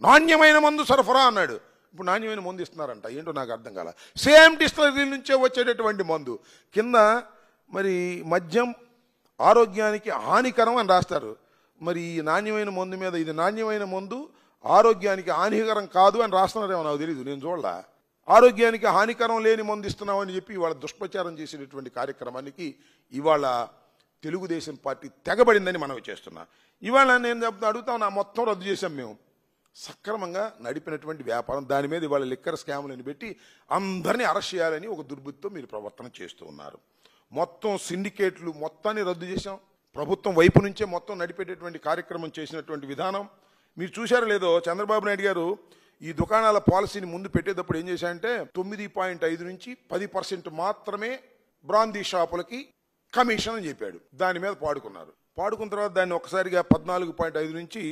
నాణ్యమైన మందు సరఫరా అన్నాడు. ఇప్పుడు నాణ్యమైన మందు ఇస్తున్నారంట, ఏంటో నాకు అర్థం కాల. సేమ్ డిస్టిలరీ నుంచే వచ్చేటటువంటి మందు కింద మరి మద్యం ఆరోగ్యానికి హానికరం అని రాస్తారు. మరి ఈ నాణ్యమైన మందు మీద ఇది నాణ్యమైన మందు ఆరోగ్యానికి హానికరం కాదు అని రాస్తున్నారేమో నాకు తెలియదు, నేను చూడలా. ఆరోగ్యానికి హానికరం లేని మందు ఇస్తున్నామని చెప్పి ఇవాళ దుష్ప్రచారం చేసేటటువంటి కార్యక్రమానికి ఇవాళ తెలుగుదేశం పార్టీ తెగబడిందని మనవి చేస్తున్నా. ఇవాళ నేను అడుగుతా ఉన్నా, మొత్తం రద్దు చేశాం మేము. సక్రమంగా నడిపినటువంటి వ్యాపారం దాని మీద ఇవాళ లిక్కర్ స్కాములను పెట్టి అందరినీ అరెస్ట్ చేయాలని ఒక దుర్బుద్ధితో మీరు ప్రవర్తన చేస్తూ ఉన్నారు. మొత్తం సిండికేట్లు మొత్తాన్ని రద్దు చేశాం. ప్రభుత్వం వైపు నుంచే మొత్తం నడిపేటటువంటి కార్యక్రమం చేసినటువంటి విధానం మీరు చూశారో లేదో. చంద్రబాబు నాయుడు గారు ఈ దుకాణాల పాలసీని ముందు పెట్టేటప్పుడు ఏం చేశారంటే 9.5 నుంచి 10% మాత్రమే బ్రాందీ షాపులకి కమిషన్ అని చెప్పాడు. దాని మీద పాడుకున్నారు. పాడుకున్న తర్వాత దాన్ని ఒకసారిగా 14.5 నుంచి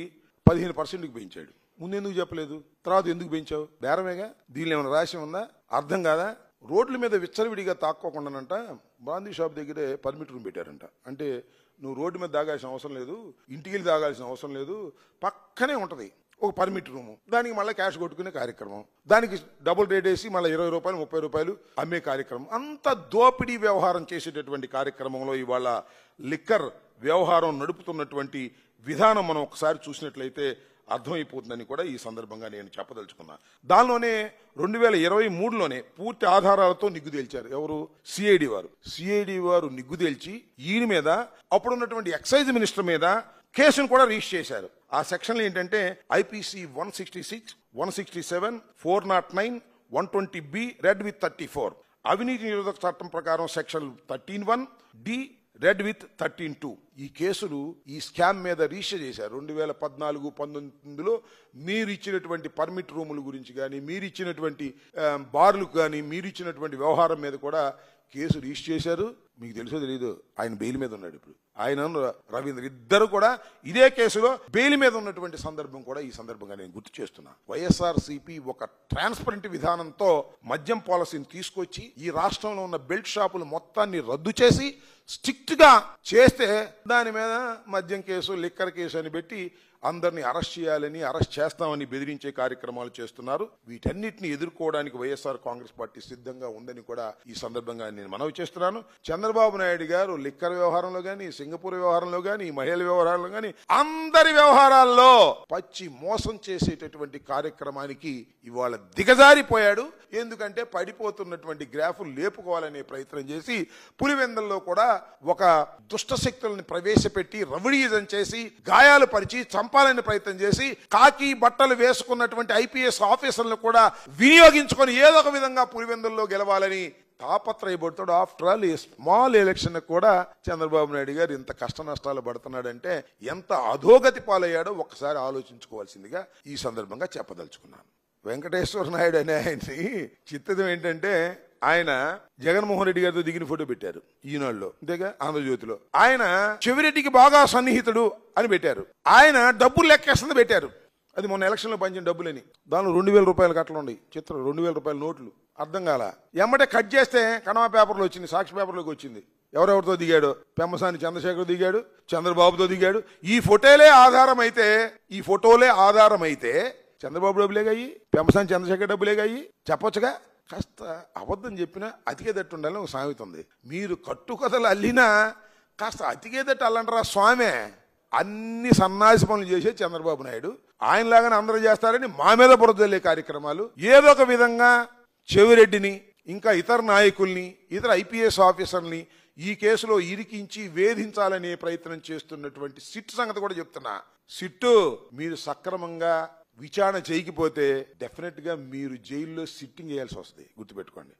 15%కి పెంచాడు. ముందు ఎందుకు చెప్పలేదు, తర్వాత ఎందుకు పెంచావు? బేరమేగా. దీనిలో ఏమైనా రాసి ఉందా? అర్థం కాదా? రోడ్ల మీద విచ్చలవిడిగా తాక్కోకుండానంట బ్రాందీ షాప్ దగ్గరే పర్మిట్ రూమ్ పెట్టారంట. అంటే నువ్వు రోడ్డు మీద తాగాల్సిన అవసరం లేదు, ఇంటికి వెళ్ళి తాగాల్సిన అవసరం లేదు, పక్కనే ఉంటుంది ఒక పర్మిట్ రూము. దానికి మళ్ళీ క్యాష్ కొట్టుకునే కార్యక్రమం, దానికి డబుల్ రేట్ వేసి మళ్ళీ 20 రూపాయలు 30 రూపాయలు అమ్మే కార్యక్రమం. అంత దోపిడీ వ్యవహారం చేసేటటువంటి కార్యక్రమంలో ఇవాళ లిక్కర్ వ్యవహారం నడుపుతున్నటువంటి విధానం మనం ఒకసారి చూసినట్లయితే అర్థమైపోతుందని కూడా ఈ సందర్భంగా నేను చెప్పదలుచుకున్నా. దానిలోనే 2023లోనే పూర్తి ఆధారాలతో నిగ్గు తేల్చారు. ఎవరు? సిఐడి వారు. సిఐడి వారు నిగ్గు తేల్చి ఈయన మీద అప్పుడున్నటువంటి ఎక్సైజ్ మినిస్టర్ మీద కేసును కూడా రిజిస్టర్ చేశారు. ఆ సెక్షన్లు ఏంటంటే ఐపీసీ 166, 167, 409, 120B రెడ్ విత్ 34, అవినీతి నిరోధక చట్టం ప్రకారం సెక్షన్ 13(1) డి రెడ్ విత్ 13(2). ఈ కేసులు ఈ స్కామ్ మీద రిజిస్టర్ చేశారు. 2014-19లో మీరు ఇచ్చినటువంటి పర్మిట్ రూముల గురించి కానీ, మీరు ఇచ్చినటువంటి బార్లకు కానీ, మీరు ఇచ్చినటువంటి వ్యవహారం మీద కూడా కేసు రిజిస్టర్ చేశారు. మీకు తెలుసో తెలీదు, ఆయన బెయిల్ మీద ఉన్నాడు. ఇప్పుడు ఆయన రవీంద్ర ఇద్దరు కూడా ఇదే కేసులో బెయిల్ మీద ఉన్నటువంటి సందర్భం కూడా ఈ సందర్భంగా నేను గుర్తు చేస్తున్నా. వైఎస్ఆర్సీపీ ఒక ట్రాన్స్పరెంట్ విధానంతో మద్యం పాలసీని తీసుకొచ్చి ఈ రాష్ట్రంలో ఉన్న బెల్ట్ షాపులు మొత్తాన్ని రద్దు చేసి స్ట్రిక్ట్ గా చేస్తే దాని మీద మద్యం కేసు, లిక్కర్ కేసు అని పెట్టి అందరినీ అరెస్ట్ చేయాలని, అరెస్ట్ చేస్తామని బెదిరించే కార్యక్రమాలు చేస్తున్నారు. వీటన్నిటిని ఎదుర్కోవడానికి వైఎస్ఆర్ కాంగ్రెస్ పార్టీ సిద్ధంగా ఉందని కూడా ఈ సందర్భంగా నేను మనవి చేస్తున్నాను. చంద్రబాబు నాయుడు గారు లిక్కర్ వ్యవహారంలో కానీ, సింగపూర్ వ్యవహారంలో కానీ, మహిళల వ్యవహారంలో కానీ అందరి వ్యవహారాల్లో పచ్చి మోసం చేసేటటువంటి కార్యక్రమానికి ఇవాళ దిగజారిపోయాడు. ఎందుకంటే పడిపోతున్నటువంటి గ్రాఫులు లేపుకోవాలనే ప్రయత్నం చేసి పులివెందుల్లో కూడా ఒక దుష్ట శక్తులను ప్రవేశపెట్టి రౌడీయిజం చేసి గాయాలు పరిచి చంపాలని ప్రయత్నం చేసి కాకి బట్టలు వేసుకున్నటువంటి ఐపీఎస్ ఆఫీసర్లను కూడా వినియోగించుకొని ఏదో ఒక విధంగా పులివెందుల్లో గెలవాలని తాపత్రయపడుతాడు. ఆఫ్టర్ ఆల్ ఈ స్మాల్ ఎలక్షన్ కూడా చంద్రబాబు నాయుడు గారు ఇంత కష్ట నష్టాలు పడుతున్నాడంటే ఎంత అధోగతి పాలయ్యాడో ఒక్కసారి ఆలోచించుకోవాల్సిందిగా ఈ సందర్భంగా చెప్పదలుచుకున్నాను. వెంకటేశ్వర నాయుడు అనే ఆయన్ని చిత్తం ఏంటంటే ఆయన జగన్మోహన్ రెడ్డి గారితో దిగిన ఫోటో పెట్టారు ఈనాడులో, అంతేగా ఆంధ్రజ్యోతిలో. ఆయన చెవిరెడ్డికి బాగా సన్నిహితుడు అని పెట్టారు. ఆయన డబ్బులు లెక్కేస్తుంది పెట్టారు. అది మొన్న ఎలక్షన్లో పంచిన డబ్బులని. దానిలో 2000 రూపాయలు కట్టలు ఉన్నాయి. చిత్రం 2000 రూపాయల నోట్లు. అర్థం కాల. ఎమ్మటే కట్ చేస్తే కడమ పేపర్లో వచ్చింది, సాక్షి పేపర్లోకి వచ్చింది. ఎవరెవరితో దిగాడు? పెమ్మసాని చంద్రశేఖర్ దిగాడు, చంద్రబాబుతో దిగాడు. ఈ ఫోటోలే ఆధారం అయితే చంద్రబాబు డబ్బులేగాయి, పెమ్మసాని చంద్రశేఖర్ డబ్బులేగాయి చెప్పొచ్చుగా. కాస్త అబద్ధం చెప్పినా అతికేదట్టు ఉండాలని ఒక సామెత ఉంది. మీరు కట్టుకథలు అల్లినా కాస్త అతికేదట్టు అల్లంటారా స్వామే. అన్ని సన్నాసి పనులు చేసే చంద్రబాబు నాయుడు ఆయనలాగానే అందరూ చేస్తారని మా మీద బురదల్లే కార్యక్రమాలు. ఏదో ఒక విధంగా చెవిరెడ్డిని, ఇంకా ఇతర నాయకుల్ని, ఇతర ఐపీఎస్ ఆఫీసర్ని ఈ కేసులో ఇరికించి వేధించాలనే ప్రయత్నం చేస్తున్నటువంటి సిట్ సంగతి కూడా చెప్తున్నా. సిట్టు మీరు సక్రమంగా విచారణ చేయకపోతే డెఫినెట్ గా మీరు జైల్లో సిట్టింగ్ చేయాల్సి వస్తుంది, గుర్తుపెట్టుకోండి.